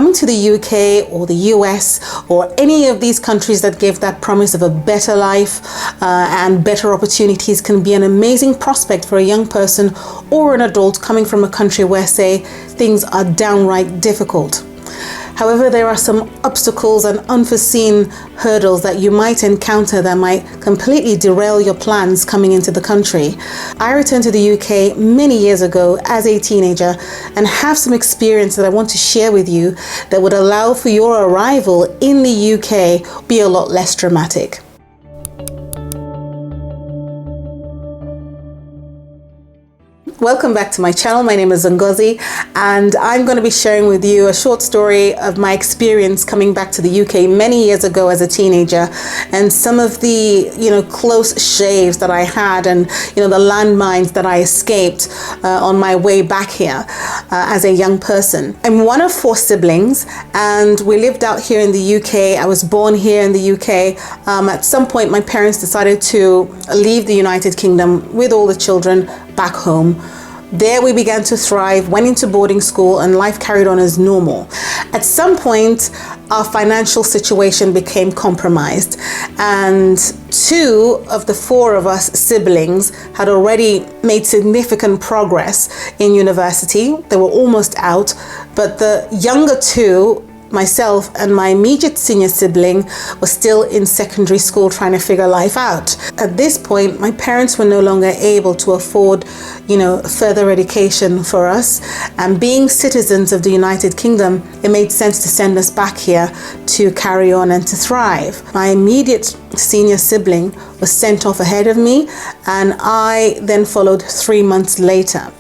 coming to the UK or the US or any of these countries that give that promise of a better life and better opportunities can be an amazing prospect for a young person or an adult coming from a country where, say, things are downright difficult. However, there are some obstacles and unforeseen hurdles that you might encounter that might completely derail your plans coming into the country. I returned to the UK many years ago as a teenager and have some experience that I want to share with you that would allow for your arrival in the UK be a lot less dramatic. Welcome back to my channel. My name is Ngozi, and I'm going to be sharing with you a short story of my experience coming back to the UK many years ago as a teenager, and some of the close shaves that I had, and the landmines that I escaped on my way back here as a young person. I'm one of 4 siblings, and we lived out here in the UK. I was born here in the UK. At some point, my parents decided to leave the United Kingdom with all the children back home. There we began to thrive, went into boarding school, and life carried on as normal. At some point, our financial situation became compromised, and 2 of the 4 of us siblings had already made significant progress in university. They were almost out, but the younger 2, myself and my immediate senior sibling, was still in secondary school trying to figure life out. At this point, my parents were no longer able to afford, further education for us. And being citizens of the United Kingdom, it made sense to send us back here to carry on and to thrive. My immediate senior sibling was sent off ahead of me, and I then followed 3 months later.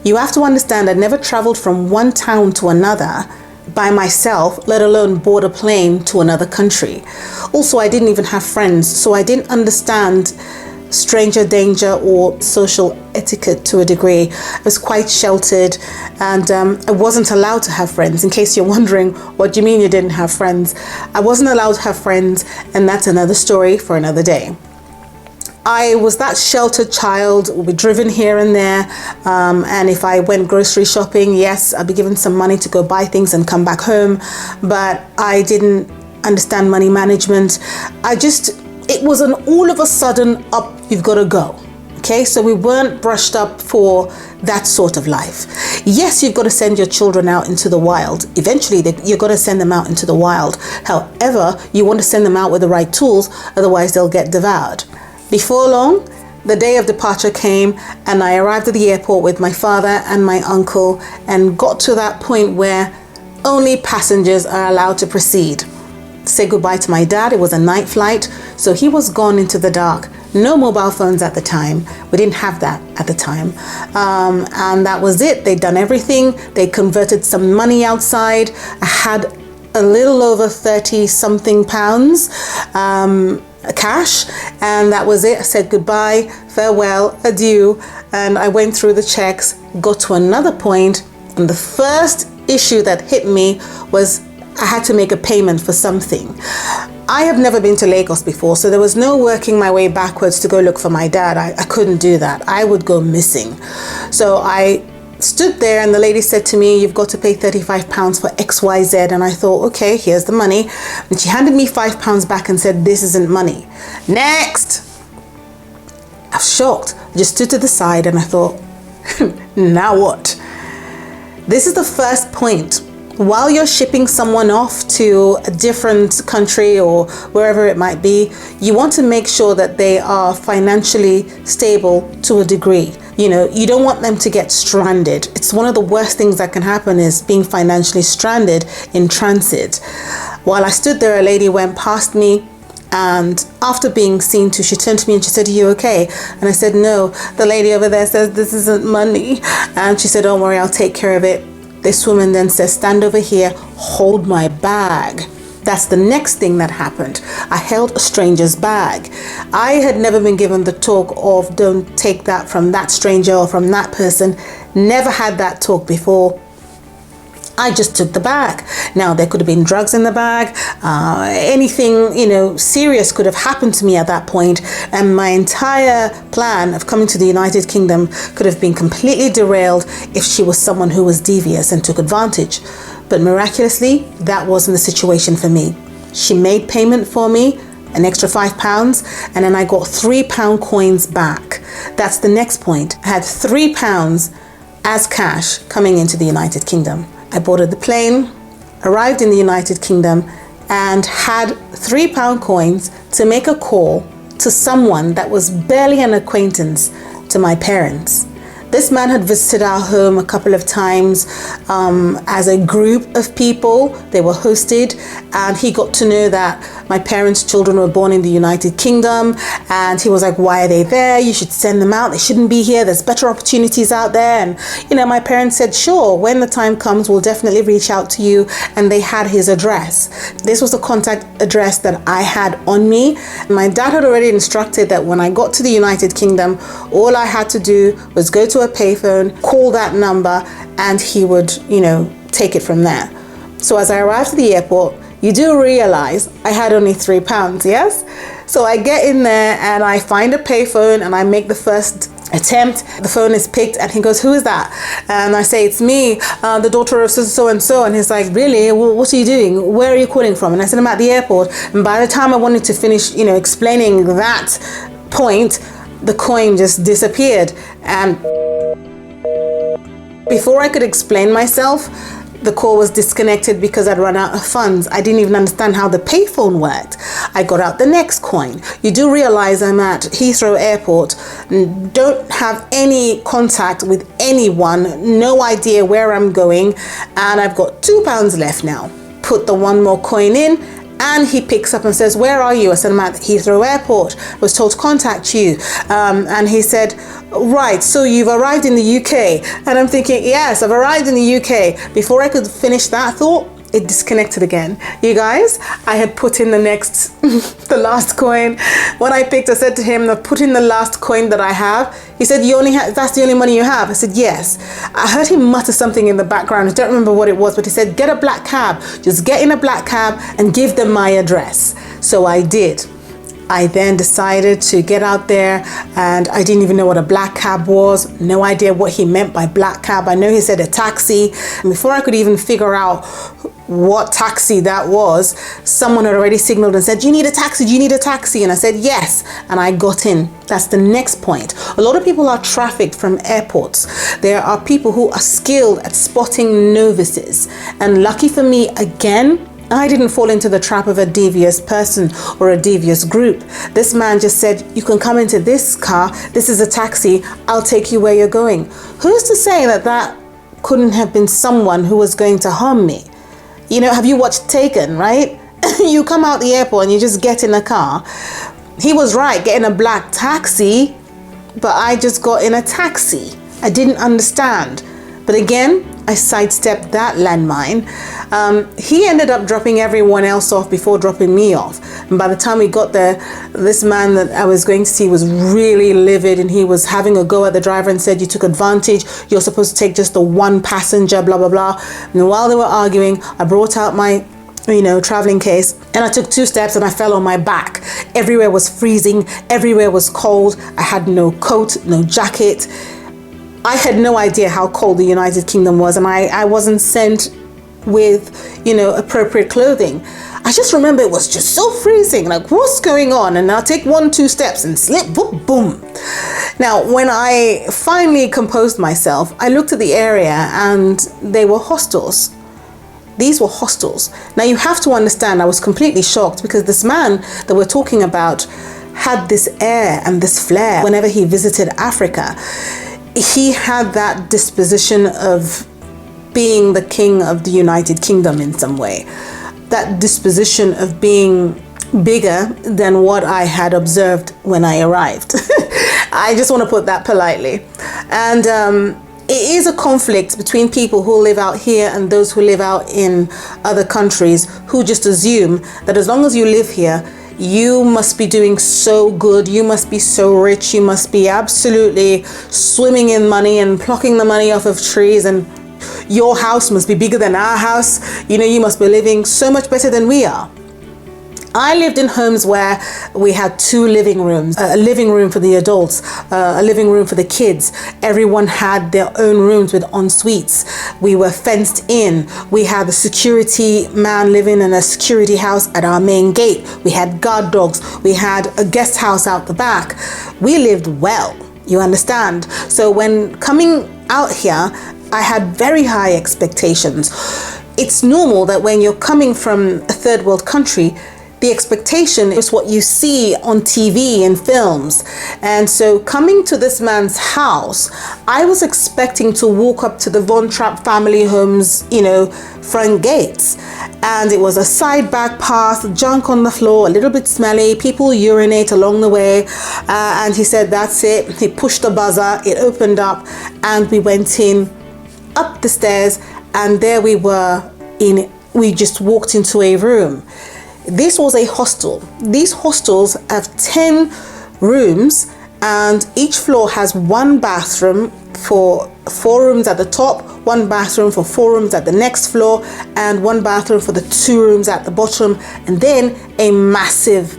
You have to understand, I'd never traveled from one town to another by myself, let alone board a plane to another country. Also, I didn't even have friends, so I didn't understand stranger danger or social etiquette to a degree. I was quite sheltered, and I wasn't allowed to have friends. In case you're wondering, what do you mean you didn't have friends? I wasn't allowed to have friends, and that's another story for another day. I was that sheltered child, would be driven here and there, and if I went grocery shopping, yes, I'd be given some money to go buy things and come back home, but I didn't understand money management. It was an all of a sudden up, you've got to go. Okay, so we weren't brushed up for that sort of life. Yes, you've got to send your children out into the wild. Eventually, you've got to send them out into the wild. However, you want to send them out with the right tools, otherwise they'll get devoured. Before long, the day of departure came, and I arrived at the airport with my father and my uncle and got to that point where only passengers are allowed to proceed. Say goodbye to my dad. It was a night flight, so he was gone into the dark. No mobile phones at the time. We didn't have that at the time. And that was it. They'd done everything. They converted some money outside. I had a little over 30 something pounds. Cash, and that was it. I said goodbye, farewell, adieu, and I went through the checks, got to another point, and the first issue that hit me was I had to make a payment for something. I have never been to Lagos before, so there was no working my way backwards to go look for my dad. I couldn't do that. I would go missing. So I stood there, and the lady said to me, you've got to pay £35 for XYZ. And I thought, okay, here's the money. And she handed me £5 back and said, this isn't money. Next. I was shocked. I just stood to the side and I thought, now what? This is the first point. While you're shipping someone off to a different country or wherever it might be, you want to make sure that they are financially stable to a degree. You don't want them to get stranded. It's one of the worst things that can happen is being financially stranded in transit. While I stood there, a lady went past me, and after being seen to, she turned to me and she said, are you okay? And I said, no. The lady over there says, this isn't money. And she said, don't worry, I'll take care of it. This woman then says, stand over here, hold my bag. That's the next thing that happened. I held a stranger's bag. I had never been given the talk of don't take that from that stranger or from that person. Never had that talk before. I just took the bag. Now, there could have been drugs in the bag. Anything, serious could have happened to me at that point. And my entire plan of coming to the United Kingdom could have been completely derailed if she was someone who was devious and took advantage. But miraculously, that wasn't the situation for me. She made payment for me, an extra £5, and then I got £3 coins back. That's the next point. I had £3 as cash coming into the United Kingdom. I boarded the plane, arrived in the United Kingdom, and had £3 coins to make a call to someone that was barely an acquaintance to my parents. This man had visited our home a couple of times as a group of people. They were hosted, and he got to know that my parents' children were born in the United Kingdom, and he was like, why are they there? You should send them out. They shouldn't be here. There's better opportunities out there. And, you know, my parents said, sure, when the time comes, we'll definitely reach out to you. And they had his address. This was the contact address that I had on me. My dad had already instructed that when I got to the United Kingdom, all I had to do was go to a payphone, call that number, and he would, you know, take it from there. So as I arrived at the airport, you do realize I had only £3, yes? So I get in there and I find a payphone and I make the first attempt. The phone is picked and he goes, who is that? And I say, it's me, the daughter of so and so. And he's like, really? Well, what are you doing? Where are you calling from? And I said, I'm at the airport. And by the time I wanted to finish, you know, explaining that point, the coin just disappeared. And before I could explain myself, the call was disconnected because I'd run out of funds. I didn't even understand how the payphone worked. I got out the next coin. You do realize I'm at Heathrow Airport, don't have any contact with anyone, no idea where I'm going, and I've got £2 left now. Put the one more coin in, and he picks up and says, where are you? I said, I'm at Heathrow Airport. I was told to contact you. And he said, right, so you've arrived in the UK. And I'm thinking, yes, I've arrived in the UK. Before I could finish that thought, it disconnected again. You guys, I had put in the last coin. When I picked, I said to him, I've put in the last coin that I have. He said, that's the only money you have? I said, yes. I heard him mutter something in the background. I don't remember what it was, but he said, get a black cab. Just get in a black cab and give them my address. So I did. I then decided to get out there, and I didn't even know what a black cab was. No idea what he meant by black cab. I know he said a taxi. And before I could even figure out what taxi that was, someone had already signaled and said, do you need a taxi? Do you need a taxi? And I said, yes. And I got in. That's the next point. A lot of people are trafficked from airports. There are people who are skilled at spotting novices. And lucky for me, again, I didn't fall into the trap of a devious person or a devious group. This man just said, you can come into this car. This is a taxi. I'll take you where you're going. Who's to say that that couldn't have been someone who was going to harm me? You know, have you watched Taken, right? You come out the airport and you just get in a car. He was right, getting a black taxi, but I just got in a taxi. I didn't understand. But again, I sidestepped that landmine. He ended up dropping everyone else off before dropping me off. And by the time we got there, this man that I was going to see was really livid, and he was having a go at the driver and said, you took advantage. You're supposed to take just the one passenger, blah, blah, blah. And while they were arguing, I brought out my traveling case, and I took 2 steps and I fell on my back. Everywhere was freezing. Everywhere was cold. I had no coat, no jacket. I had no idea how cold the United Kingdom was, and I wasn't sent with, appropriate clothing. I just remember it was just so freezing, like, what's going on? And I'll take 1-2 steps and slip, boom, boom. Now, when I finally composed myself, I looked at the area and they were hostels. These were hostels. Now, you have to understand, I was completely shocked because this man that we're talking about had this air and this flair whenever he visited Africa. He had that disposition of being the king of the United Kingdom in some way. That disposition of being bigger than what I had observed when I arrived. I just want to put that politely. And it is a conflict between people who live out here and those who live out in other countries, who just assume that as long as you live here, you must be doing so good, you must be so rich, you must be absolutely swimming in money and plucking the money off of trees, and your house must be bigger than our house. You must be living so much better than we are. I lived in homes where we had 2 living rooms, a living room for the adults, a living room for the kids. Everyone had their own rooms with en-suites. We were fenced in. We had a security man living in a security house at our main gate. We had guard dogs. We had a guest house out the back. We lived well, you understand? So when coming out here, I had very high expectations. It's normal that when you're coming from a third world country, the expectation is what you see on TV and films. And so coming to this man's house, I was expecting to walk up to the Von Trapp family home's, front gates. And it was a side back path, junk on the floor, a little bit smelly, people urinate along the way. And he said, that's it. He pushed the buzzer, it opened up, and we went in, up the stairs, and there we were we just walked into a room. This was a hostel. These hostels have 10 rooms, and each floor has 1 bathroom for 4 rooms at the top, 1 bathroom for 4 rooms at the next floor, and 1 bathroom for the 2 rooms at the bottom, and then a massive,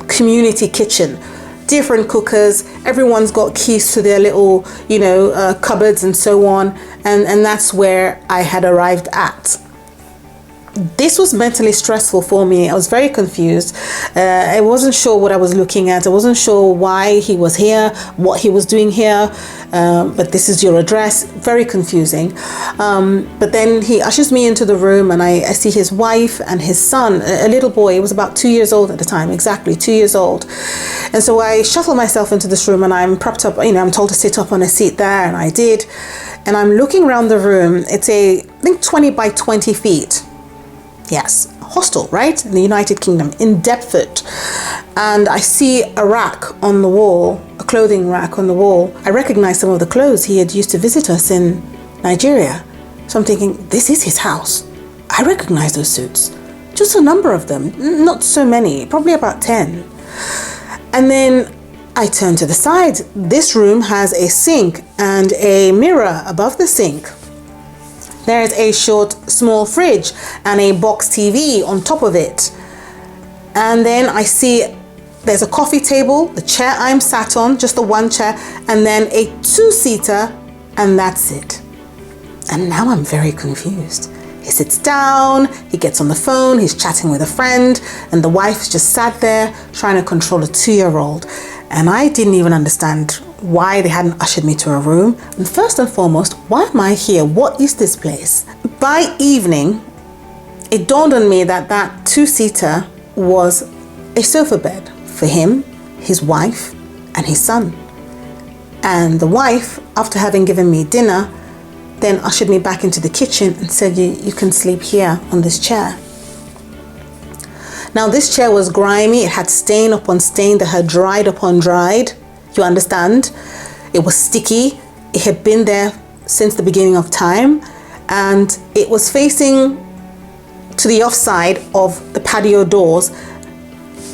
community kitchen. Different cookers, everyone's got keys to their little, cupboards and so on, and that's where I had arrived at. This was mentally stressful for me. I was very confused. I wasn't sure what I was looking at. I wasn't sure why he was here, what he was doing here. But this is your address. Very confusing. But then he ushers me into the room, and I see his wife and his son, a little boy. He was about 2 years old at the time, exactly 2 years old. And so I shuffle myself into this room, and I'm propped up, I'm told to sit up on a seat there, and I did. And I'm looking around the room. It's I think 20 by 20 feet. Yes, hostel, right? In the United Kingdom, in Deptford. And I see a rack on the wall, a clothing rack on the wall. I recognize some of the clothes he had used to visit us in Nigeria. So I'm thinking, this is his house. I recognize those suits. Just a number of them, not so many, probably about 10. And then I turn to the side. This room has a sink and a mirror above the sink. There's a small fridge and a box TV on top of it. And then I see there's a coffee table, the chair I'm sat on, just the 1 chair, and then a 2-seater, and that's it. And now I'm very confused. He sits down, he gets on the phone, he's chatting with a friend, and the wife just sat there trying to control a 2-year-old. And I didn't even understand why they hadn't ushered me to a room. And first and foremost, why am I here? What is this place? By evening, it dawned on me that 2-seater was a sofa bed for him, his wife, and his son. And the wife, after having given me dinner, then ushered me back into the kitchen and said, you can sleep here on this chair. Now, this chair was grimy. It had stain upon stain that had dried upon dried. You understand? It was sticky. It had been there since the beginning of time, and it was facing to the offside of the patio doors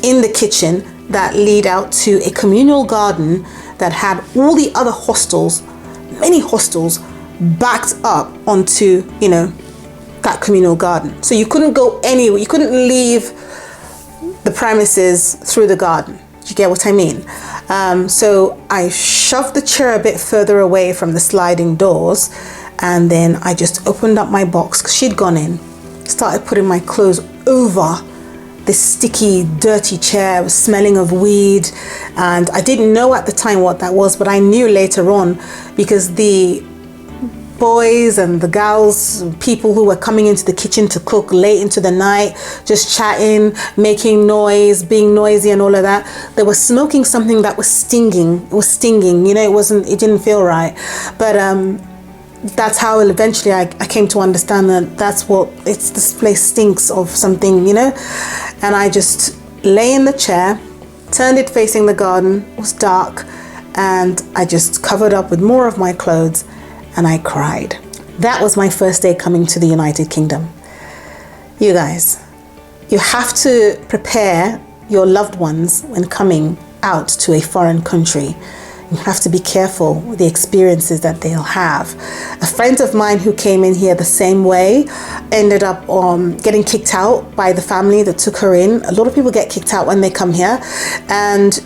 in the kitchen that lead out to a communal garden that had all the other hostels, many hostels, backed up onto, that communal garden. So you couldn't go anywhere. You couldn't leave the premises through the garden. Do you get what I mean? So I shoved the chair a bit further away from the sliding doors, and then I just opened up my box because she'd gone in, started putting my clothes over this sticky, dirty chair. It was smelling of weed, and I didn't know at the time what that was, but I knew later on because the boys and the gals, people who were coming into the kitchen to cook late into the night, just chatting, making noise, being noisy and all of that. They were smoking something that was stinging. It was stinging, it didn't feel right. But that's how eventually I came to understand that this place stinks of something, And I just lay in the chair, turned it facing the garden. It was dark, and I just covered up with more of my clothes, and I cried. That was my first day coming to the United Kingdom. You guys, you have to prepare your loved ones when coming out to a foreign country. You have to be careful with the experiences that they'll have. A friend of mine who came in here the same way ended up getting kicked out by the family that took her in. A lot of people get kicked out when they come here, and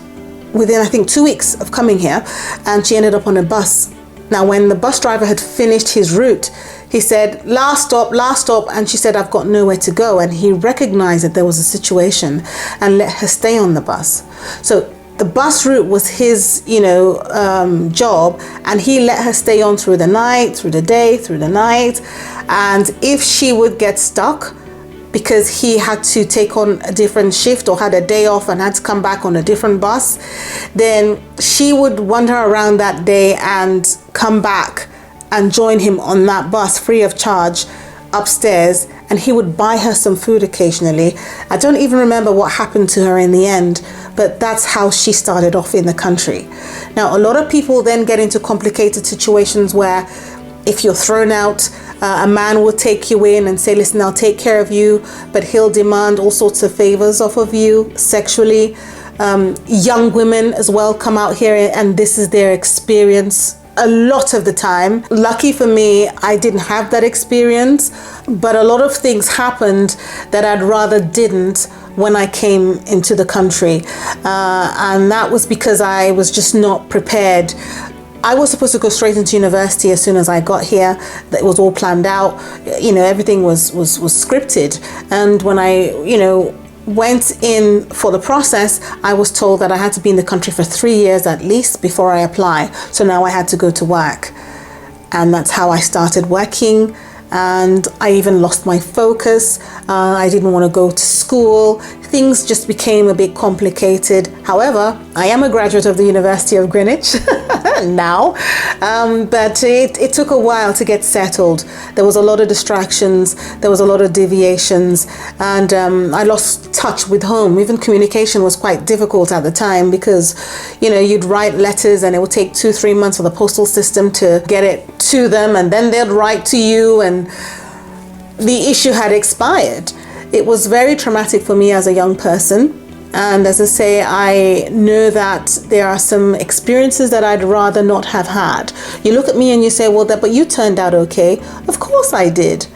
within I think 2 weeks of coming here, and she ended up on a bus. Now when the bus driver had finished his route, he said, last stop, and she said, I've got nowhere to go. And he recognized that there was a situation and let her stay on the bus. So the bus route was his, job, and he let her stay on through the night, through the day, through the night. And if she would get stuck because he had to take on a different shift or had a day off and had to come back on a different bus, then she would wander around that day and come back and join him on that bus free of charge upstairs, and he would buy her some food occasionally. I don't even remember what happened to her in the end, but that's how she started off in the country. Now, a lot of people then get into complicated situations where if you're thrown out, a man will take you in and say, listen, I'll take care of you, but he'll demand all sorts of favors off of you sexually. Young women as well come out here, and this is their experience a lot of the time. Lucky for me, I didn't have that experience, but a lot of things happened that I'd rather didn't when I came into the country. And that was because I was just not prepared. I was supposed to go straight into university as soon as I got here. It was all planned out. Everything was scripted. And when I, went in for the process, I was told that I had to be in the country for 3 years at least before I apply. So now I had to go to work. And that's how I started working. And I even lost my focus. I didn't want to go to school. Things just became a bit complicated. However, I am a graduate of the University of Greenwich now, but it took a while to get settled. There was a lot of distractions, there was a lot of deviations, and I lost touch with home. Even communication was quite difficult at the time because, you'd write letters and it would take 2-3 months for the postal system to get it to them, and then they'd write to you, and the issue had expired. It was very traumatic for me as a young person. And as I say, I know that there are some experiences that I'd rather not have had. You look at me and you say, well, but you turned out okay. Of course I did.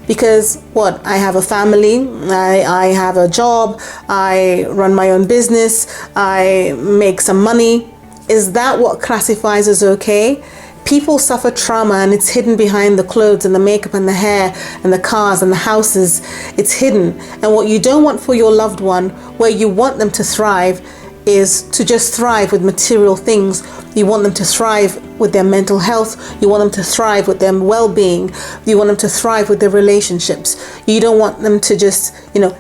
Because I have a family, I have a job, I run my own business, I make some money. Is that what classifies as okay? People suffer trauma, and it's hidden behind the clothes and the makeup and the hair and the cars and the houses. It's hidden. And what you don't want for your loved one, where you want them to thrive, is to just thrive with material things. You want them to thrive with their mental health. You want them to thrive with their well-being. You want them to thrive with their relationships. You don't want them to just,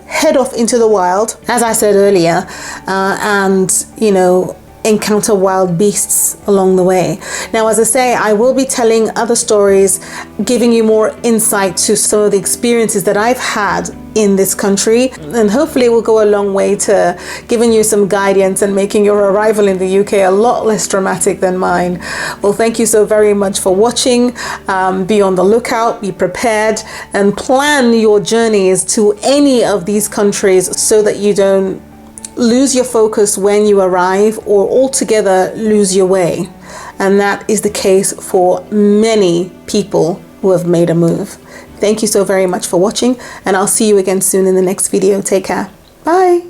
head off into the wild, as I said earlier, and, encounter wild beasts along the way. Now, as I say, I will be telling other stories, giving you more insight to some of the experiences that I've had in this country, and hopefully it will go a long way to giving you some guidance and making your arrival in the UK a lot less dramatic than mine. Well, thank you so very much for watching. Be on the lookout, be prepared, and plan your journeys to any of these countries so that you don't lose your focus when you arrive or altogether lose your way. And that is the case for many people who have made a move. Thank you so very much for watching, and I'll see you again soon in the next video. Take care. Bye.